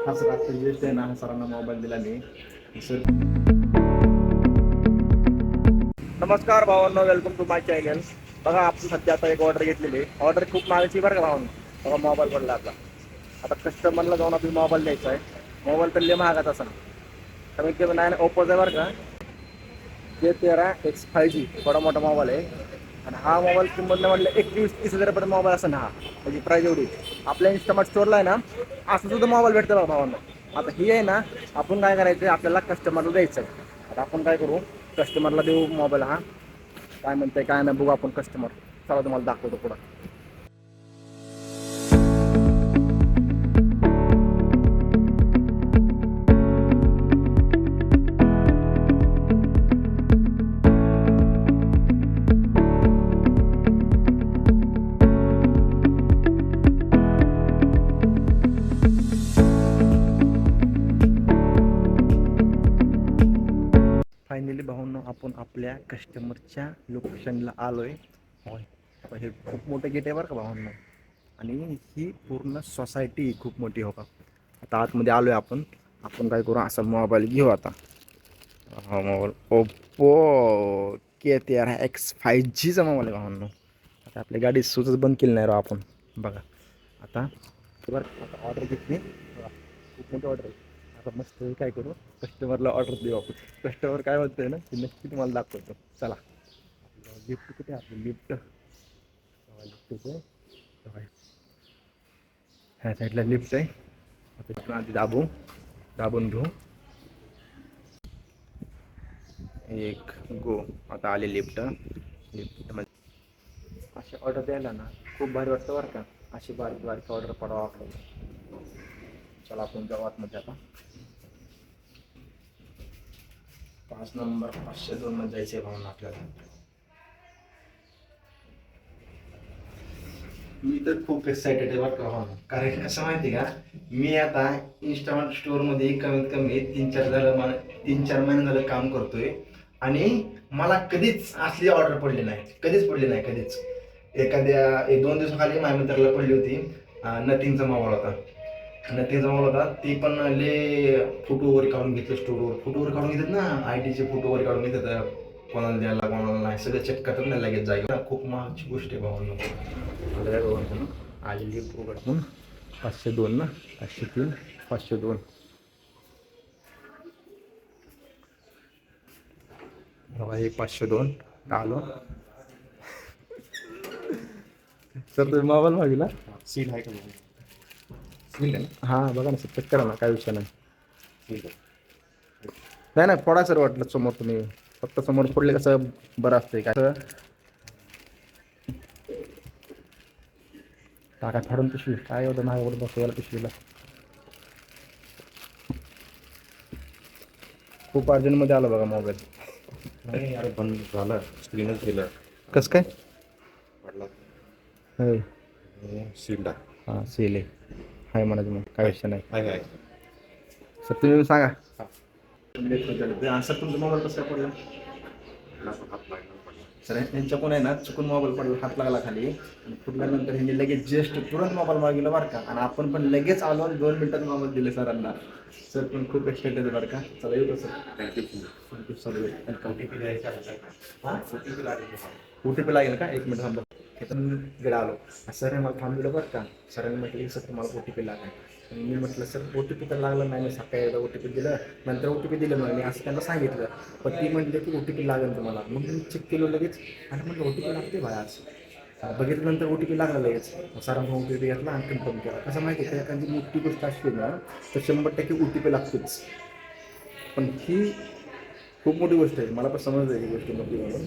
हा सर आता जेस्ट आहे ना सरांना मोबाईल दिला मी सर. नमस्कार भावांनो, वेलकम टू माय चॅनल. बघा आपण सध्या आता एक ऑर्डर घेतलेली आहे. ऑर्डर खूप मागायची बरं का भावांनो. बघा मोबाईल पडला आपला. आता कस्टमरला जाऊन आपली मोबाईल द्यायचा आहे. मोबाईल तर लय महागाचा असेल, कमीत कमी नाही ओप्पोचा आहे बरं का. J13X5G थोडा मोठा मोबाईल आहे. आणि हा मोबाईल किंमत म्हटलं 21-30 हजारापर्यंत मोबाईल असेल हा. त्याची प्राईज एवढी. आपल्या इन्स्टामार्ट स्टोअरला आहे ना असं सुद्धा मोबाईल भेटतं बघा भावांनो. आता ही आहे ना, आपण काय करायचं आपल्याला कस्टमरला द्यायचं आहे. आता आपण काय करू, कस्टमरला देऊ मोबाईल हा. काय म्हणतंय काय नाही बघू आपण कस्टमर. चला तुम्हाला दाखवतो पुढं. फायनली भाऊंनो आपण आपल्या कस्टमरच्या लोकेशनला आलोय. होय, हे खूप मोठं गेट आहे बरं का भावांनो. आणि ही पूर्ण सोसायटी खूप मोठी हो का. आता आतमध्ये आलोय आपण. आपण काय करू, असा मोबाईल घेऊ आता. हा मोबाईल ओप्पो K13X5Gचा मोबाईल आहे भावांनो. आता आपली गाडी सुचच बंद केली नाही राव आपण. बघा आता बरं, आता ऑर्डर घेतली. खूप मोठी ऑर्डर आहे. आता मस्त काय करू, कस्टमरला ऑर्डर देऊ आपण. कस्टमर काय म्हणतंय ना ते नक्की तुम्हाला दाखवतो. चला, लिफ्ट कुठे आहे आपली लिफ्ट. लिफ्ट ह्या साईडला लिफ्ट आहे. आता आधी दाबून घेऊ. एक गो. आता आली लिफ्ट. लिफ्टमध्ये अशी ऑर्डर द्यायला ना खूप भारी वाटतं बरं का. अशी बारीक बारीक ऑर्डर पडावं आपल्याला. चला आपण जाऊ आतमध्ये आता. 5 नंबर 502 मध्ये जायचं आहे भावना आपल्याला. मी तर खूप एक्सायटेड आहे बरं का भावना. कारण कसं माहिती का, मी आता इन्स्टामार्ट स्टोअरमध्ये कमीत कमी 3-4 महिने झालं काम करतोय. आणि मला कधीच असली ऑर्डर पडली नाही, कधीच. एखाद्या 1-2 दिवसाखाली माझ्या मित्राला पडली होती. नथिंगचा मोबाईल होता. ते पण ले फोटो वगैरे काढून घेतलं. फोटो वगैरे काढून घेतात ना, IT चे फोटो वगैरे काढून घेतात. कोणाला द्यायला कोणाला नाही सगळं चेक करतात ना लगेच जागेवर. खूप महागची गोष्ट आहे भावांनो. आलेली उघडून 502 ना, 503 502. बघा हे 502 आलो. सर तुम्ही मोबाईल मागितला. सील आहे का? हां बघा ना सर, चेक करा ना, काय विषय नाही. नाही फोडा सर, वाटलं समोर तुम्ही फक्त समोर फोडले कसं बरं असतंय काय. टाका फाडून पिशवी, काय एवढं महाग बसवायला पिशवीला. खूप अर्जंटमध्ये आलं बघा मोबाईल. नाही अरे पण झालं, स्क्रीनच गेलं. कसं काय पडला. होय. सील्ड आहे. हां सेल आहे म्हणायचं मग काय विषय नाही. आहे. सर तुम्ही सांगा. सर तुमचा मोबाईल कसं पडला. सर यांच्याकडून आहे ना चुकून मोबाईल पडला, हात लागला खाली. आणि फुटल्यानंतर ह्यांनी लगेच जस्ट तुरंत मोबाईल मागितला बरं का. आणि आपण पण लगेच आलो आणि 2 मिनिटात मोबाईल दिले सरांना. सर पण खूप एक्साइटेड बरं का. चला येऊ सर. Thank you sir. OTP द्यायचा हां OTP लागेल. OTP लागेल का, 1 मिनिट थांबा. इकडे आलो. सर मला थांबलेलं बरं का. सरांनी म्हटलं की सर तुम्हाला OTP लागेल. मी म्हटलं सर OTP तर लागलं नाही. मी सकाळी एकदा OTP दिलं, नंतर OTP दिलं. मग मी असं त्यांना सांगितलं. पण ती म्हटले की OTP लागेल तुम्हाला. मग मी चेक केलं लगेच आणि म्हटलं OTP लागते बाय आज. बघितल्यानंतर OTP लागला लगेच. सरांना OTP घेतला आणि कन्फर्म केला. कसं माहिती आहे का, एखादी मोठी गोष्ट असली ना तर 100% OTP लागतोच. पण ही खूप मोठी गोष्ट आहे. मला पण समजलं ही गोष्ट मोठी म्हणून.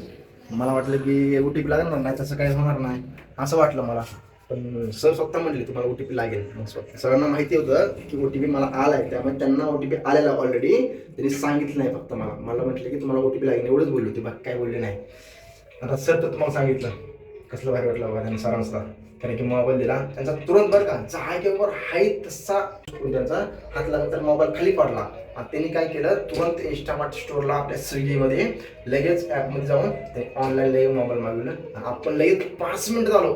मला वाटलं की OTP लागणार नाही, तसं काही होणार नाही असं वाटलं मला. पण सर स्वतः म्हटले तुम्हाला OTP लागेल. मग स्वतः सरांना माहिती होतं की OTP मला आला आहे, त्यामुळे त्यांना OTP आलेला ऑलरेडी. त्यांनी सांगितलं नाही, फक्त मला म्हटलं की तुम्हाला OTP लागेल एवढंच बोलले होते, बाकी काय बोलले नाही. आता सर तर तुम्हाला सांगितलं कसलं भारी वाटलं बघा त्यांनी सरांचा. कारण की मोबाईल दिला त्यांचा तुरंत बरं का, जागेवर हाय तसा त्यांचा हात लागला तर मोबाईल खाली पडला. त्यांनी काय केलं, तुरंत इन्स्टामार्ट स्टोअरला आपल्या स्विगीमध्ये लगेच ॲपमध्ये जाऊन ते ऑनलाईन लगेच मोबाईल मागवलं. आपण लगेच 5 मिनिटात आलो.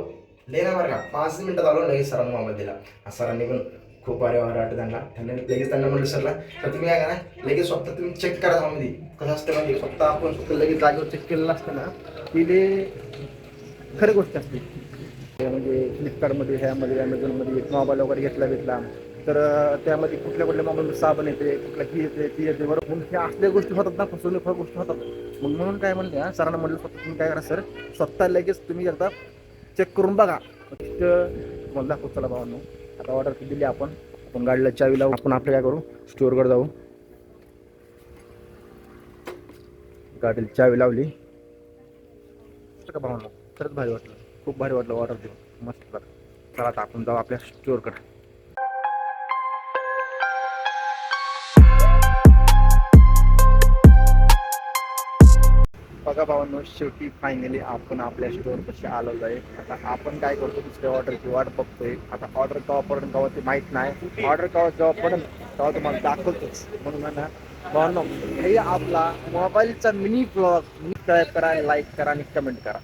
लय ना बरं का, 5 मिनिटात आलो लगेच सरांना मोबाईल दिला. सरांनी पण खूप भारी वाटतं त्यांना. त्यांनी लगेच त्यांना म्हणलं सरला तर तुम्ही काय करा लगेच स्वतः तुम्ही चेक करा त्यामध्ये कसं असतं म्हणजे स्वतः आपण स्वतः लगेच जागेवर चेक केलेलं असतं ना की ते खरी गोष्ट असते. ते म्हणजे फ्लिपकार्टमध्ये ह्यामध्ये ॲमेझॉनमध्ये मोबाईल वगैरे घेतला तर त्यामध्ये कुठल्या मोबाईल साबण येते कुठल्या की येते ती येते बरोबर. मग ह्या असल्या गोष्टी होतात ना फसवणूक गोष्टी होतात. मग म्हणून काय म्हणले सरांना म्हणलं स्वतः तुम्ही काय करा सर स्वतः लगेच तुम्ही एकदा चेक करून बघा. मला दाखवू चला भावांनो. आता ऑर्डर दिली आपण गाडीला चावी लावू. आपण आपल्या काय करू स्टोअरकडे जाऊ. गाडीला चावी लावली का भावांनो. खरंच भारी वाटलं. खूप भारी वाटलं ऑर्डर देऊन मस्त. चला आता आपण जाऊ आपल्या स्टोअरकडे. बघा भावांनो शेवटी फायनली आपण आपल्या स्टोअरपाशी आलेलो आहे. आता आपण काय करतो दुसऱ्या ऑर्डरची वाट बघतोय. आता ऑर्डर केव्हा पडेल केव्हा ते माहीत नाही. ऑर्डर जेव्हा पडेल तेव्हा तुम्हाला दाखवतोच. म्हणून ना भावांनो हे आपला मोबाईलचा मिनी ब्लॉग सबस्क्राईब करा लाईक करा आणि कमेंट करा.